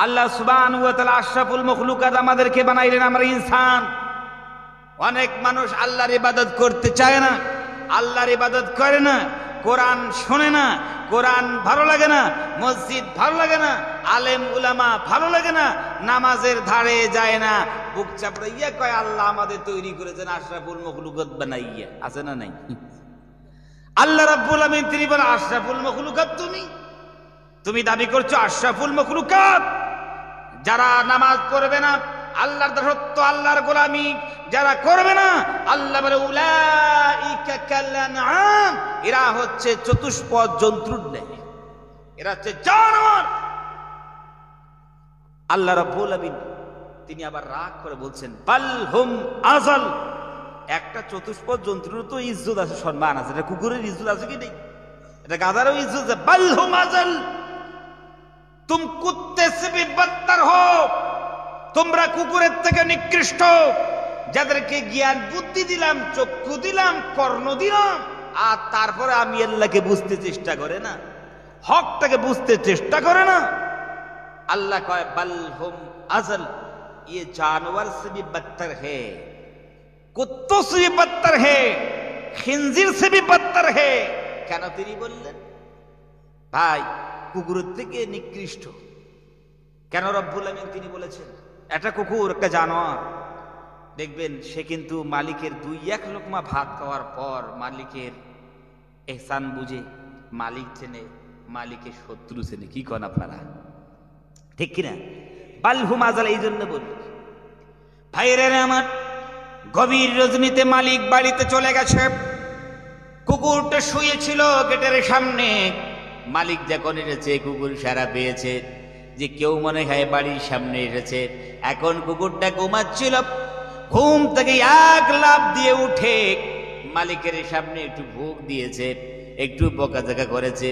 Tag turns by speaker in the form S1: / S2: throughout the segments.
S1: আল্লাহ সুবহানাহু ওয়া তাআলা আশরাফুল মখলুকাত আমাদেরকে বানাইলেন, আমরা ইনসান। অনেক মানুষ আল্লাহর ইবাদত করতে চায় না, আল্লাহর ইবাদত করে না, কোরআন শোনে না, কোরআন ভালো লাগে না, মসজিদ ভালো লাগে না, আলেম উলামা ভালো লাগে না, নামাজের ধারে যায় না, বুক চাপড়াইয়া কয় আল্লাহ আমাদের তৈরি করেছেন আশরাফুল মখলুকাত বানাইয়া। আছে না নাই? আল্লাহ রাব্বুল আলামিন তিনি বলেন আশরাফুল মখলুকাত তুমি দাবি করছো আশরাফুল মখলুকাত। যারা নামাজ পড়বে না, আল্লাহর দাসত্ব, আল্লাহর গোলামি যারা করবে না, আল্লাহ বলে উলাইকা কাল আনআম, এরা হচ্ছে চতুষ্পদ জন্তুর ন্যায়, এরা হচ্ছে জানোয়ার। আল্লাহ রাব্বুল আলামিন তিনি আবার রাগ করে বলছেন বাল হুম আযাল। একটা চতুষ্পদ জন্তুর তো ইজ্জত আছে, সম্মান আছে, এটা কুকুরের ইজ্জত আছে কি নেই? এটা গাধারও ইজ্জত আছে। বাল হুম আযাল, তুম কুত্তে সে ভি বদতর হো, তোমরা কুকুরের থেকে নিকৃষ্ট। যাদেরকে জ্ঞান বুদ্ধি দিলাম, চক্ষু দিলাম, কর্ণ দিলাম, আর তারপরে আমি আল্লাহকে বুঝতে চেষ্টা করে না, হকটাকে বুঝতে চেষ্টা করে না। আল্লাহ কয় বাল হুম আযাল, ये जानवर से भी बदतर है, कुत्तों से भी बदतर है, खिंजिर से भी बदतर है। কেন তিনি বললেন ভাই কুকুরের থেকে নিকৃষ্ট? কেন রব্বুল আমিন তিনি বলেছেন? একটা কুকুর, একটা জানোয়ার, দেখবেন সে কিন্তু মালিকের 2-1 লোকমা ভাত খাওয়ার পর মালিকের এহসান বুঝে, মালিক চেনে, মালিকের শত্রু চেনে। কি কন আপনারা, ঠিক কিনা? বাল হুম আযাল এই জন্য বলি ভাইরে আমার, গভীর রজনীতে মালিক বাড়িতে চলে গেছে, কুকুরটা শুয়েছিল গেটের সামনে। মালিক যখন এসেছে, কুকুর সারা পেয়েছে যে কেউ মনে হয় বাড়ির সামনে এসেছে। এখন কুকুরটা ঘুমাচ্ছিল, ঘুম থেকে এক লাফ দিয়ে উঠে মালিকের সামনে একটু ভোগ দিয়েছে, একটু বকাঝকা করেছে।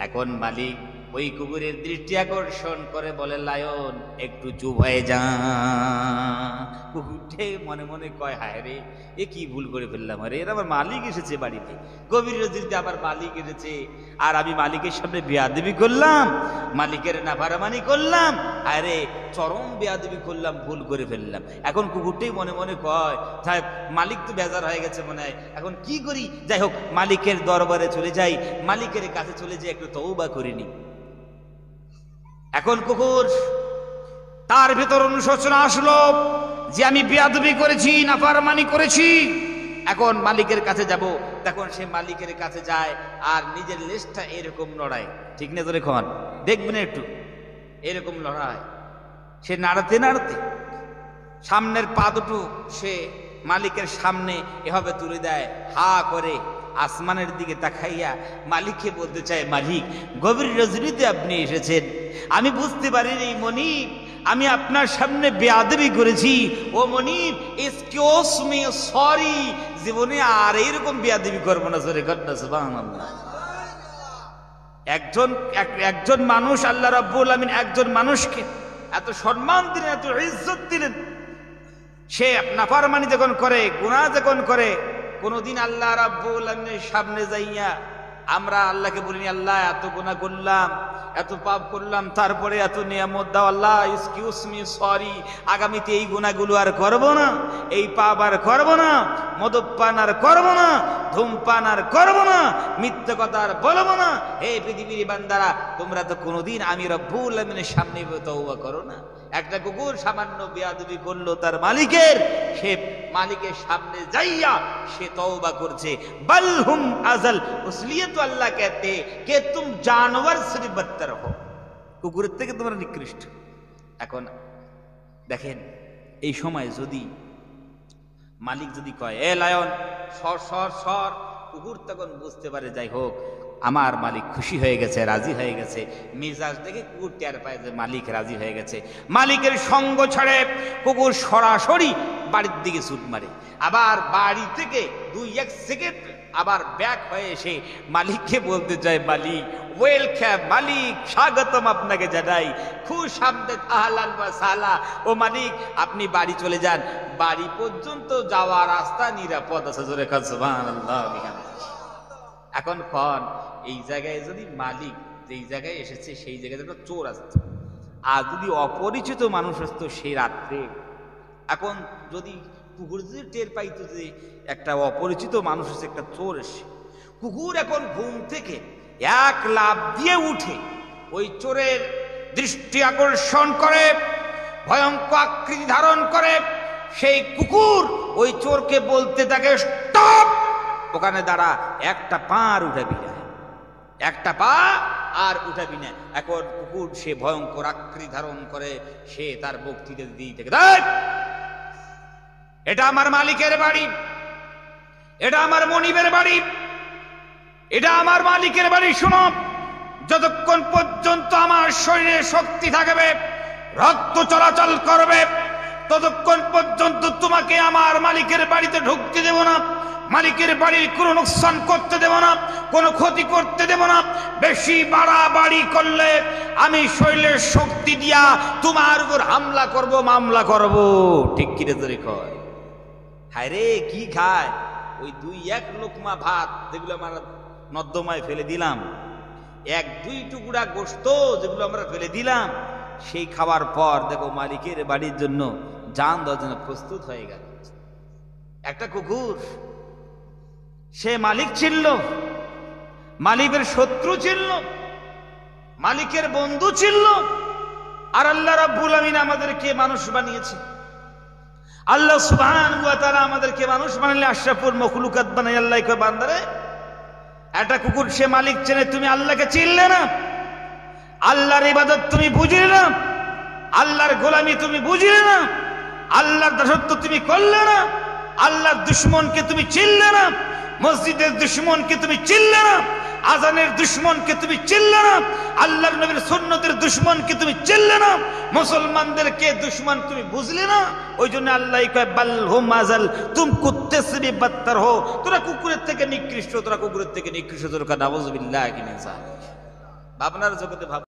S1: এখন মালিক ওই কুকুরের দৃষ্টি আকর্ষণ করে বলে লায়ন একটু চুপ হয়ে যা। কুকুরটে মনে মনে কয় হায় রে, এ কি ভুল করে ফেললাম, আরে এর আবার মালিক এসেছে বাড়িতে, গভীর রাতে আবার মালিক এসেছে, আর আমি মালিকের সামনে বেয়াদবি করলাম, মালিকের নাফরমানি করলাম, আরে চরম বেয়াদবি করলাম, ভুল করে ফেললাম। এখন কুকুরটাই মনে মনে কয় সাহেব মালিক তো বেজার হয়ে গেছে মনে হয়, এখন কি করি? যাই হোক মালিকের দরবারে চলে যাই, মালিকের কাছে চলে যাই, একটু তওবা করিনি। এখন কুকুর তার ভিতর অনুশোচনা আসলো যে আমি বেয়াদবি করেছি, নাফরমানি করেছি, এখন মালিকের কাছে যাব। তখন সে মালিকের কাছে যায় আর নিজের লেজটা এরকম লড়ায়, ঠিক না? তোর এখন দেখবেন একটু এরকম লড়ায়, সে নাড়াতে নাড়াতে সামনের পা দুটো সে মালিকের সামনে এভাবে তুলে দেয়, হা করে আসমানের দিকে তাকাইয়া মালিককে বলতে চায় মালিক গভীর রজনীতে আপনি এসেছেন, আমি বুঝতে পারিনি মনিব, আমি আপনার সামনে বেয়াদবি করেছি। ও মনিব এক্সকিউজ মি, সরি, জীবনে আর এরকম বেয়াদবি করবো না। জোরে কর না সুবহানাল্লাহ। একজন মানুষ, আল্লাহ রাব্বুল আমিন একজন মানুষকে এত সম্মান দিলেন, এত ইজ্জত দিলেন, সে নাফরমানি যখন করে, গুনাহ যখন করে, কোনদিন আল্লাহ রাব্বুল আমিনের সামনে যাইয়া আমরা আল্লাহকে বলিনি আল্লাহ এত গুনাহ করলাম, এত পাপ করলাম, তারপরে এত নিয়ামত দাও, আল্লাহ এক্সকিউজ মি, সরি, আগামীতে এই গুনাহগুলো আর করব না, এই পাপ আর করব না, মদ্যপান আর করব না, ধূমপান আর করব না, মিথ্যা কথা আর বলবো না। হে পৃথিবীর বান্দারা, তোমরা তো কোনোদিন আমি রব্বুল আমিনের সামনে তওবা করো না। একটা কুকুর সামান্য বেয়াদবি করলো তার মালিকের, সে মালিকের সামনে যাইয়া সে তওবা করছে। বাল হুম আযাল, इसलिए तो अल्लाह कहते कि तुम जानवर से भी बदतर हो, কুকুরের থেকে তোমরা নিকৃষ্ট। এখন দেখেন এই সময় যদি মালিক যদি কয় এ লায়ন সর সর সর, কুকুর তখন বুঝতে পারে যাই হোক আমার মালিক খুশি হয়ে গেছে, রাজি হয়ে গেছে। মিজাজ দেখে কুকুর টের পায় যে মালিক রাজি হয়ে গেছে। মালিকের সঙ্গ ছাড়ে কুকুর সরাসরি বাড়ির দিকে ছুট মারে, আবার বাড়ি থেকে 2-1 সেকেন্ড আবার ব্যাক হয়ে এসে মালিককে বলতে চায় মালিক ওয়েলকাম, মালিক স্বাগতম আপনাকে জানাই, খুশ আমদেদ, আহলান ওয়া সাহলা। ও মালিক আপনি বাড়ি চলে যান, বাড়ি পর্যন্ত যাওয়া রাস্তা নিরাপদ আছে। জোরে কান সুবহানাল্লাহ। এখন কোন এই জায়গায় যদি মালিক যেই জায়গায় এসেছে সেই জায়গায় একটা চোর আসছে, আর যদি অপরিচিত মানুষ আসতো সেই রাত্রে, এখন যদি কুকুর যদি টের পাইতো যে একটা অপরিচিত মানুষ এসে, একটা চোর এসে, কুকুর এখন ঘুম থেকে এক লাফ দিয়ে উঠে ওই চোরের দৃষ্টি আকর্ষণ করে, ভয়ঙ্কর আকৃতি ধারণ করে। সেই কুকুর ওই চোরকে বলতে থাকে, স্টপ, ওখানে দাঁড়া, একটা পা আর উঠাবি না, একটা পা আর উঠাবি না। এখন কুকুর সে ভয়ঙ্কর আকৃতি ধারণ করে, সে তার বক্তৃতা দিয়ে থেকে, দেখ এটা আমার মালিকের বাড়ি, এটা আমার মনিবের বাড়ি, এটা আমার মালিকের বাড়ি। শোনো, যতক্ষণ পর্যন্ত আমার শরীরে শক্তি থাকবে, রক্ত চলাচল করবে, ততক্ষণ পর্যন্ত তোমাকে আমার মালিকের বাড়িতে ঢুকতে দেব না, মালিকের বাড়ির কোনো নোকসান করতে দেব না, কোনো ক্ষতি করতে দেব না। বেশি বাড়াবাড়ি করলে আমি শরীরের শক্তি দিয়া তোমার উপর হামলা করব, মামলা করব। ঠিক কিরে তোরে কয়? হায় রে, কি খায়? ওই 2-1 লোকমা ভাত যেগুলো আমরা নর্দমায় ফেলে দিলাম, 1-2 টুকরা গোশত যেগুলো আমরা ফেলে দিলাম, সেই খাওয়ার পর দেখো মালিকের বাড়ির জন্য জান দেওয়ার জন্য প্রস্তুত হয়ে গেল। একটা কুকুর, সে মালিক ছিল, মালিকের শত্রু ছিল, মালিকের বন্ধু ছিল। আর আল্লাহ রাব্বুল আমিন আমাদেরকে মানুষ বানিয়েছে। আল্লাহ সুবহানাহু ওয়া তাআলা আমাদেরকে মানুষ বানালে, আশরাফুল মখলুকাত বানাই আল্লাহ কয়, বান্দারে, একটা কুকুর সে মালিক চেনে, তুমি আল্লাহকে চিনলে না, আল্লাহর ইবাদত তুমি বুঝলে না, আল্লাহর গোলামি তুমি বুঝলে না, আল্লাহর দাসত্ব তুমি করলে না, আল্লাহর দুশমনকে তুমি চিনলে না, মসজিদের দুশমনকে তুমি চিনলে না, আজানের দুশমনকে তুমি চিনলে না, আল্লাহর নবীর সুন্নতের দুশমনকে তুমি চিনলে না, মুসলমানদেরকে দুশমন তুমি বুঝলে না। ওই জন্য আল্লাহ কয়, বাল হুম আযাল, তুম কুত্তে সে ভি বদতর হো, তোরা কুকুরের থেকে নিকৃষ্ট, তোরা কুকুরের থেকে নিকৃষ্ট। তোরা নাউযুবিল্লাহি মিন যালিক। ভাবনার জগতে ভাব।